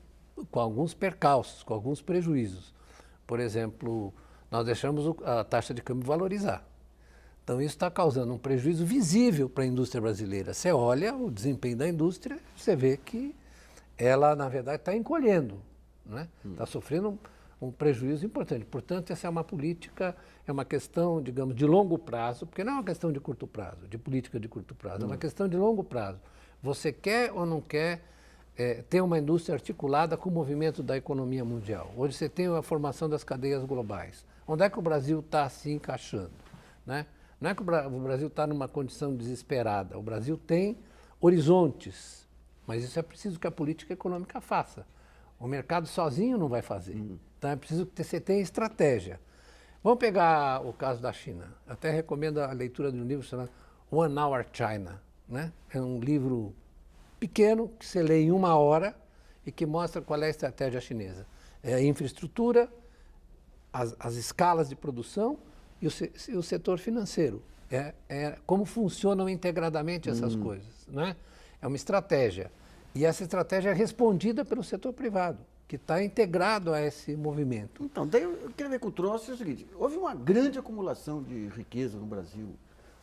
percalços, com alguns prejuízos. Por exemplo, nós deixamos a taxa de câmbio valorizar. Então isso está causando um prejuízo visível para a indústria brasileira. Você olha o desempenho da indústria, você vê que ela, na verdade, está encolhendo, né? Está sofrendo um prejuízo importante. Portanto, essa é uma política, é uma questão, digamos, de longo prazo, porque não é uma questão de curto prazo, de política de curto prazo, é uma questão de longo prazo. Você quer ou não quer ter uma indústria articulada com o movimento da economia mundial? Hoje você tem a formação das cadeias globais. Onde é que o Brasil está se encaixando, né? Não é que o Brasil está numa condição desesperada, o Brasil tem horizontes, mas isso é preciso que a política econômica faça. O mercado sozinho não vai fazer. Então é preciso que você tenha estratégia. Vamos pegar o caso da China. Até recomendo a leitura de um livro chamado One Hour China, né? É um livro pequeno que você lê em 1 hora e que mostra qual é a estratégia chinesa. É a infraestrutura, as escalas de produção e o setor financeiro. Como funcionam integradamente essas coisas, né? É uma estratégia. E essa estratégia é respondida pelo setor privado, que está integrado a esse movimento. Então, daí eu queria ver com o troço é o seguinte, houve uma grande acumulação de riqueza no Brasil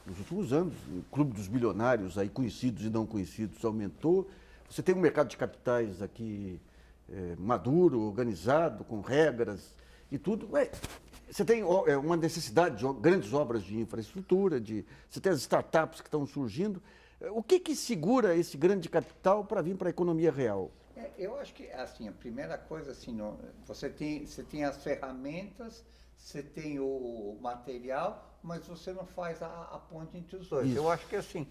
nos últimos anos, o clube dos bilionários, aí conhecidos e não conhecidos, aumentou. Você tem um mercado de capitais aqui maduro, organizado, com regras e tudo. Você tem uma necessidade de grandes obras de infraestrutura, você tem as startups que estão surgindo. O que segura esse grande capital para vir para a economia real? Eu acho que, assim, a primeira coisa, assim, você tem as ferramentas, você tem o material, mas você não faz a ponte entre os dois. Isso. Eu acho que, assim,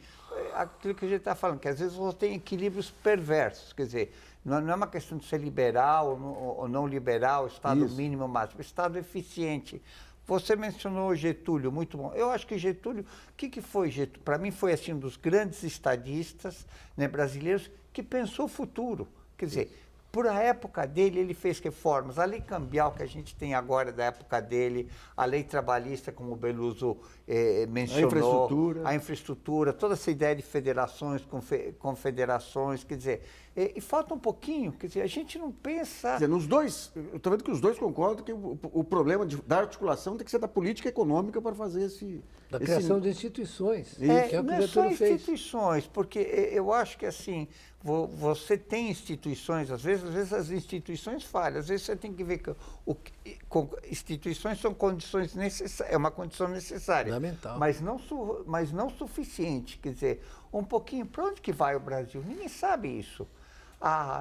aquilo que a gente está falando, que às vezes você tem equilíbrios perversos, quer dizer, não é uma questão de ser liberal ou não liberal, Estado mínimo ou máximo, Estado eficiente. Você mencionou Getúlio, muito bom. Eu acho que Getúlio, o que foi Getúlio? Para mim foi assim, um dos grandes estadistas, né, brasileiros que pensou o futuro. Quer dizer, por a época dele, ele fez reformas. A lei cambial que a gente tem agora da época dele, a lei trabalhista, como o Beluso mencionou, a infraestrutura, toda essa ideia de federações, confederações, quer dizer, e falta um pouquinho, quer dizer, a gente não pensa... Quer dizer, nos dois, eu estou vendo que os dois concordam que o problema da articulação tem que ser da política econômica para fazer esse... Da criação de instituições. Isso. Que é o que não o é só Getúlio fez. instituições, porque eu acho que assim, você tem instituições, às vezes as instituições falham, às vezes você tem que ver que instituições são condições necessárias, é uma condição necessária, fundamental, mas não suficiente, quer dizer, um pouquinho, para onde que vai o Brasil? Ninguém sabe isso.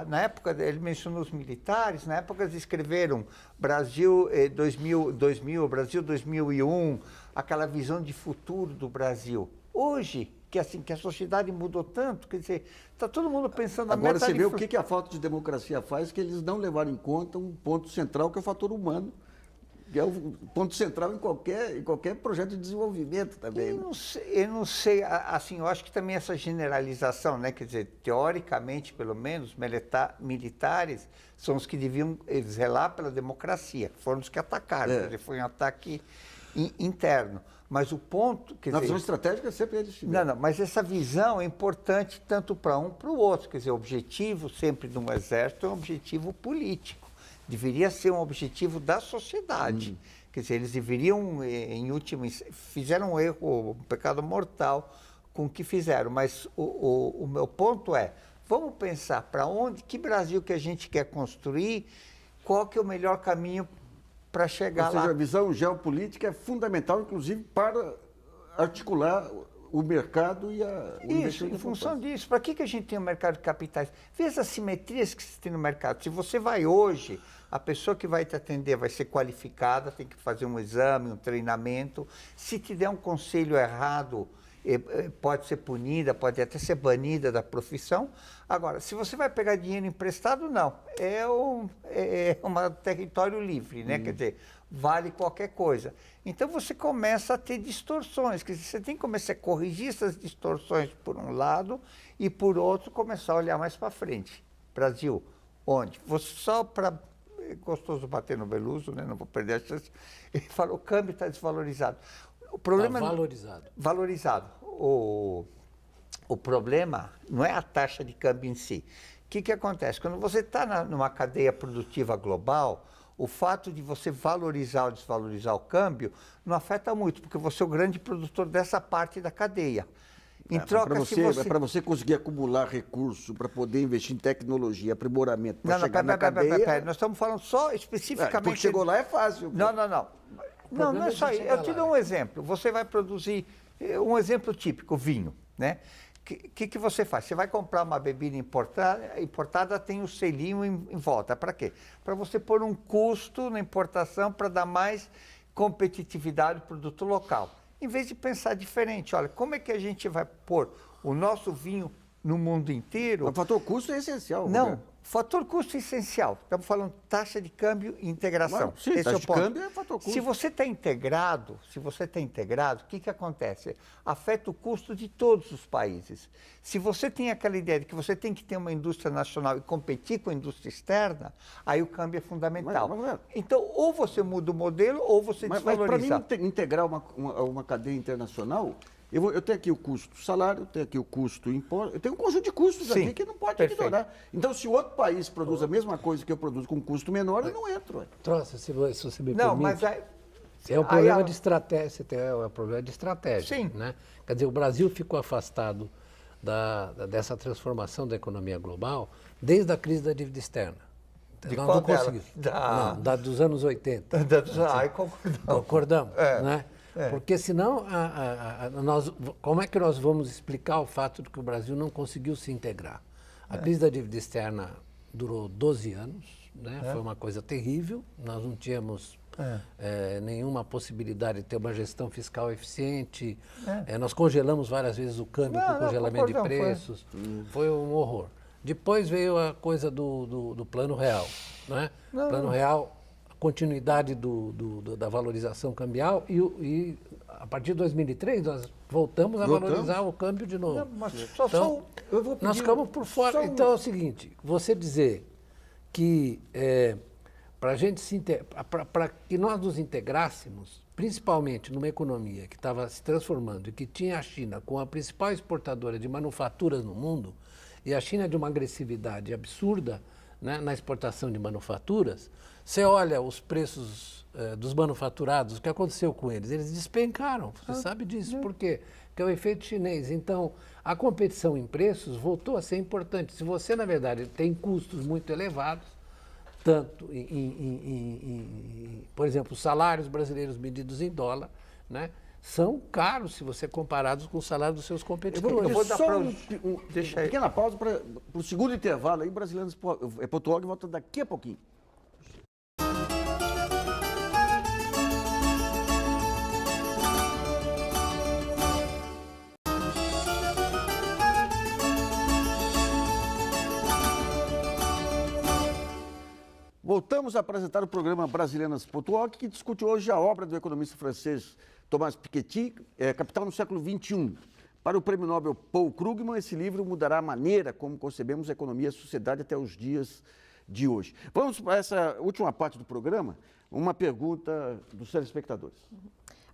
Na época, ele mencionou os militares, na época eles escreveram Brasil 2000, Brasil 2001, aquela visão de futuro do Brasil. Hoje, que a sociedade mudou tanto, quer dizer, está todo mundo pensando... Agora você vê o que a falta de democracia faz, que eles não levaram em conta um ponto central, que é o fator humano, que é o ponto central em qualquer projeto de desenvolvimento também. Eu não sei, assim, eu acho que também essa generalização, né, quer dizer, teoricamente, pelo menos, militares são os que deviam zelar pela democracia, foram os que atacaram, quer dizer, foi um ataque interno. Mas o ponto... Na visão estratégica, sempre eles tiveram. Não, mas essa visão é importante tanto para um para o outro, quer dizer, o objetivo sempre de um exército é um objetivo político. Deveria ser um objetivo da sociedade. Quer dizer, eles deveriam, em último, fizeram um erro, um pecado mortal com o que fizeram. Mas o meu ponto é, vamos pensar para onde, que Brasil que a gente quer construir, qual que é o melhor caminho para chegar lá. Ou seja, a visão geopolítica é fundamental, inclusive, para articular o mercado e o investimento. Em função disso, para que a gente tem um mercado de capitais? Vê as assimetrias que se tem no mercado. Se você vai hoje, a pessoa que vai te atender vai ser qualificada, tem que fazer um exame, um treinamento. Se te der um conselho errado, pode ser punida, pode até ser banida da profissão. Agora, se você vai pegar dinheiro emprestado, não. É um território livre, né? Quer dizer, vale qualquer coisa. Então você começa a ter distorções, quer dizer, você tem que começar a corrigir essas distorções por um lado e por outro começar a olhar mais para frente. Brasil, onde? Você só para... É gostoso bater no Beluso, né? Não vou perder a chance. Ele falou, o câmbio está desvalorizado. O problema valorizado. Valorizado. O problema não é a taxa de câmbio em si. O que acontece? Quando você está numa cadeia produtiva global, o fato de você valorizar ou desvalorizar o câmbio não afeta muito, porque você é o grande produtor dessa parte da cadeia. Em troca, para você conseguir acumular recursos para poder investir em tecnologia, aprimoramento, para chegar na cadeia... cadeia... Nós estamos falando só especificamente... Porque chegou lá é fácil. Não. Não é só isso. Eu te dou um exemplo. Você vai produzir... Um exemplo típico, vinho, né? O que você faz? Você vai comprar uma bebida importada tem o selinho em volta. Para quê? Para você pôr um custo na importação para dar mais competitividade ao produto local. Em vez de pensar diferente, olha, como é que a gente vai pôr o nosso vinho no mundo inteiro? O fator custo é essencial. Não, Roberto. fator custo é essencial. Estamos falando taxa de câmbio e integração. Sim, esse taxa é o ponto. de câmbio é fator custo. Se você está integrado, o que acontece? Afeta o custo de todos os países. Se você tem aquela ideia de que você tem que ter uma indústria nacional e competir com a indústria externa, aí o câmbio é fundamental. Então, ou você muda o modelo, ou você desvaloriza. Mas para mim, integrar uma cadeia internacional, eu tenho aqui o custo salário, eu tenho aqui o custo imposto, eu tenho um conjunto de custos aqui que não pode ignorar. Então, se o outro país produz a mesma coisa que eu produzo com um custo menor, eu não entro. Troça, se você me não, permite... Mas é um problema de estratégia, é um problema de estratégia. Sim. Né? Quer dizer, o Brasil ficou afastado dessa transformação da economia global desde a crise da dívida externa. De nós qual não conseguimos. Não, dos anos 80. Concordamos. Né? Porque senão, como é que nós vamos explicar o fato de que o Brasil não conseguiu se integrar? A crise da dívida externa durou 12 anos, né? Foi uma coisa terrível, nós não tínhamos nenhuma possibilidade de ter uma gestão fiscal eficiente, nós congelamos várias vezes o câmbio com congelamento de preços, foi um horror. Depois veio a coisa do Plano Real, né? Plano Real, continuidade da valorização cambial e a partir de 2003 nós voltamos a valorizar o câmbio de novo. Não, mas nós ficamos por fora. Então é o seguinte, você dizer que para que nós nos integrássemos, principalmente numa economia que estava se transformando e que tinha a China como a principal exportadora de manufaturas no mundo, e a China de uma agressividade absurda, né, na exportação de manufaturas, você olha os preços dos manufaturados, o que aconteceu com eles? Eles despencaram, você sabe disso. Por quê? Porque é o efeito chinês. Então, a competição em preços voltou a ser importante. Se você, na verdade, tem custos muito elevados, tanto por exemplo, os salários brasileiros medidos em dólar, né, são caros se você comparados com o salário dos seus competidores. Eu vou dar pra- uma pequena pausa para o segundo intervalo aí, Brasilianos.org volta daqui a pouquinho. Voltamos a apresentar o programa Brasilianas.org, que discute hoje a obra do economista francês Thomas Piketty, Capital no século XXI. Para o prêmio Nobel Paul Krugman, esse livro mudará a maneira como concebemos a economia e a sociedade até os dias de hoje. Vamos para essa última parte do programa, uma pergunta dos telespectadores.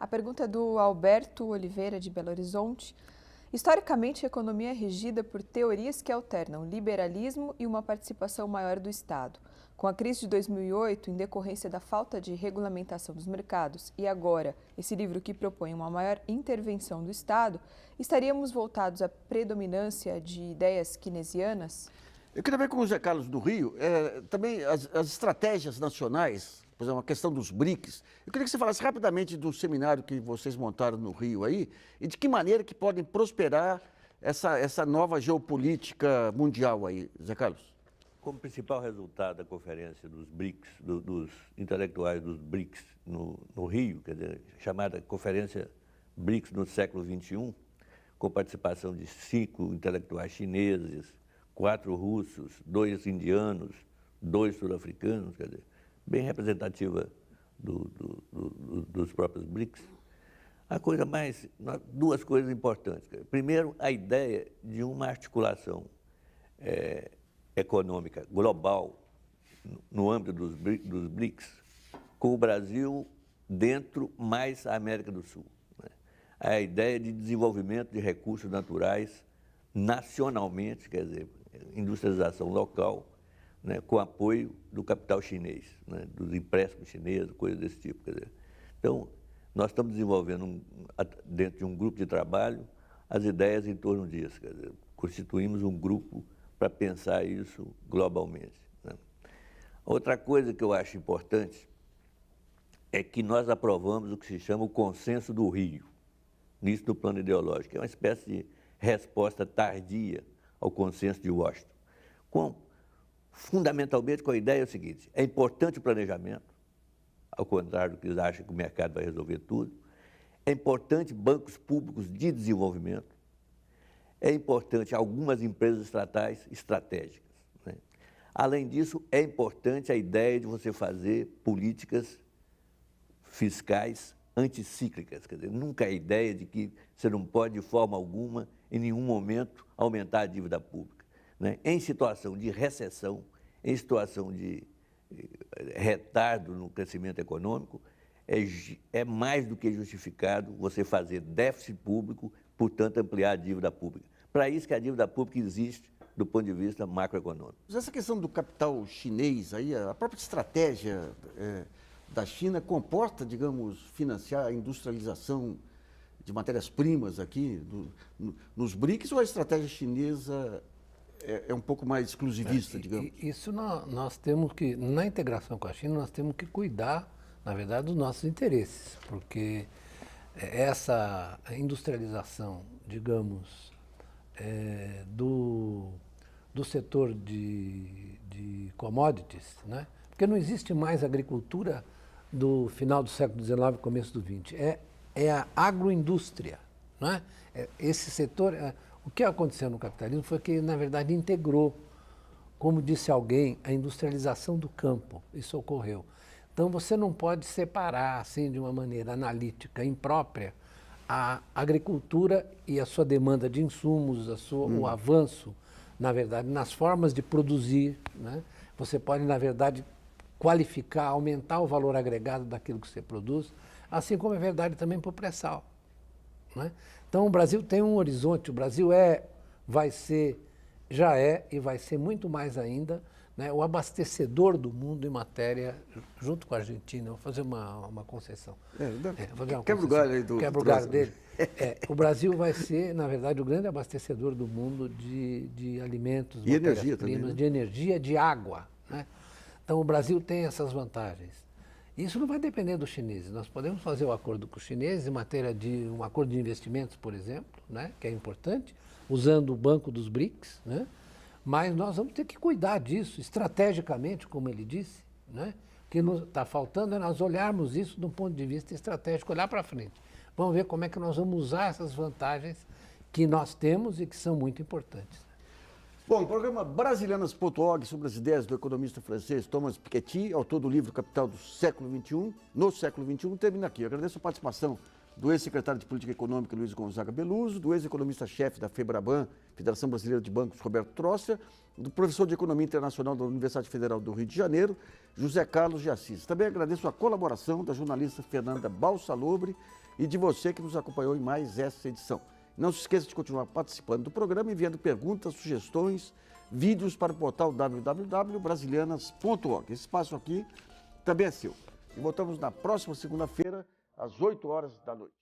A pergunta é do Alberto Oliveira, de Belo Horizonte. Historicamente, a economia é regida por teorias que alternam liberalismo e uma participação maior do Estado. Com a crise de 2008, em decorrência da falta de regulamentação dos mercados, e agora esse livro que propõe uma maior intervenção do Estado, estaríamos voltados à predominância de ideias keynesianas? Eu queria ver com o Zé Carlos do Rio, também as estratégias nacionais, por exemplo, a questão dos BRICS. Eu queria que você falasse rapidamente do seminário que vocês montaram no Rio aí, e de que maneira que podem prosperar essa nova geopolítica mundial aí, Zé Carlos. Como principal resultado da conferência dos BRICS, dos intelectuais dos BRICS no Rio, quer dizer, chamada Conferência BRICS no século XXI, com participação de 5 intelectuais chineses, 4 russos, 2 indianos, 2 sul-africanos, quer dizer, bem representativa dos próprios BRICS. Duas coisas importantes. Primeiro, a ideia de uma articulação econômica global no âmbito dos BRICS, com o Brasil dentro mais a América do Sul. Né? A ideia de desenvolvimento de recursos naturais nacionalmente, quer dizer, industrialização local, né, com apoio do capital chinês, né, dos empréstimos chineses, coisas desse tipo. Quer dizer. Então, nós estamos desenvolvendo, dentro de um grupo de trabalho, as ideias em torno disso. Quer dizer, constituímos um grupo para pensar isso globalmente. Né? Outra coisa que eu acho importante é que nós aprovamos o que se chama o Consenso do Rio, nisso do plano ideológico, é uma espécie de resposta tardia ao Consenso de Washington. Fundamentalmente com a ideia seguinte: é importante o planejamento, ao contrário do que eles acham que o mercado vai resolver tudo, é importante bancos públicos de desenvolvimento, é importante algumas empresas estatais estratégicas. Né? Além disso, é importante a ideia de você fazer políticas fiscais anticíclicas. Quer dizer, nunca a ideia de que você não pode, de forma alguma, em nenhum momento, aumentar a dívida pública. Né? Em situação de recessão, em situação de retardo no crescimento econômico, é mais do que justificado você fazer déficit público, portanto, ampliar a dívida pública. Para isso que a dívida pública existe do ponto de vista macroeconômico. Essa questão do capital chinês, aí, a própria estratégia da China comporta, digamos, financiar a industrialização de matérias-primas aqui nos BRICS, ou a estratégia chinesa é um pouco mais exclusivista, digamos? Isso nós temos que, na integração com a China, nós temos que cuidar, na verdade, dos nossos interesses, porque essa industrialização, digamos, do setor de commodities, né? Porque não existe mais agricultura do final do século XIX, começo do XX, é a agroindústria, não é? Esse setor, o que aconteceu no capitalismo foi que, na verdade, integrou, como disse alguém, a industrialização do campo, isso ocorreu. Então, você não pode separar, assim, de uma maneira analítica, imprópria, a agricultura e a sua demanda de insumos, o avanço na verdade, nas formas de produzir, né? Você pode, na verdade, qualificar, aumentar o valor agregado daquilo que você produz, assim como é verdade também para o pré-sal, né? Então, o Brasil tem um horizonte, o Brasil vai ser, já é e vai ser muito mais ainda, né, o abastecedor do mundo em matéria, junto com a Argentina. Vou fazer uma concessão. Quebra o galho aí do Quebra o galho dele. O Brasil vai ser, na verdade, o grande abastecedor do mundo de alimentos, e energia também, né? de energia, de água, né? Então, o Brasil tem essas vantagens. Isso não vai depender dos chineses. Nós podemos fazer o acordo com os chineses em matéria de um acordo de investimentos, por exemplo, né, que é importante, usando o Banco dos BRICS, né? Mas nós vamos ter que cuidar disso estrategicamente, como ele disse, né? O que está faltando é nós olharmos isso de um ponto de vista estratégico, olhar para frente. Vamos ver como é que nós vamos usar essas vantagens que nós temos e que são muito importantes. Bom, o programa Brasilianas.org sobre as ideias do economista francês Thomas Piketty, autor do livro Capital do século XXI, no século XXI, termina aqui. Eu agradeço a participação do ex-secretário de Política Econômica, Luiz Gonzaga Beluso, do ex-economista-chefe da FEBRABAN, Federação Brasileira de Bancos, Roberto Trosser, do professor de Economia Internacional da Universidade Federal do Rio de Janeiro, José Carlos de Assis. Também agradeço a colaboração da jornalista Fernanda Balsalobre e de você que nos acompanhou em mais essa edição. Não se esqueça de continuar participando do programa, enviando perguntas, sugestões, vídeos para o portal www.brasilianas.org. Esse espaço aqui também é seu. E voltamos na próxima segunda-feira, às 8 horas da noite.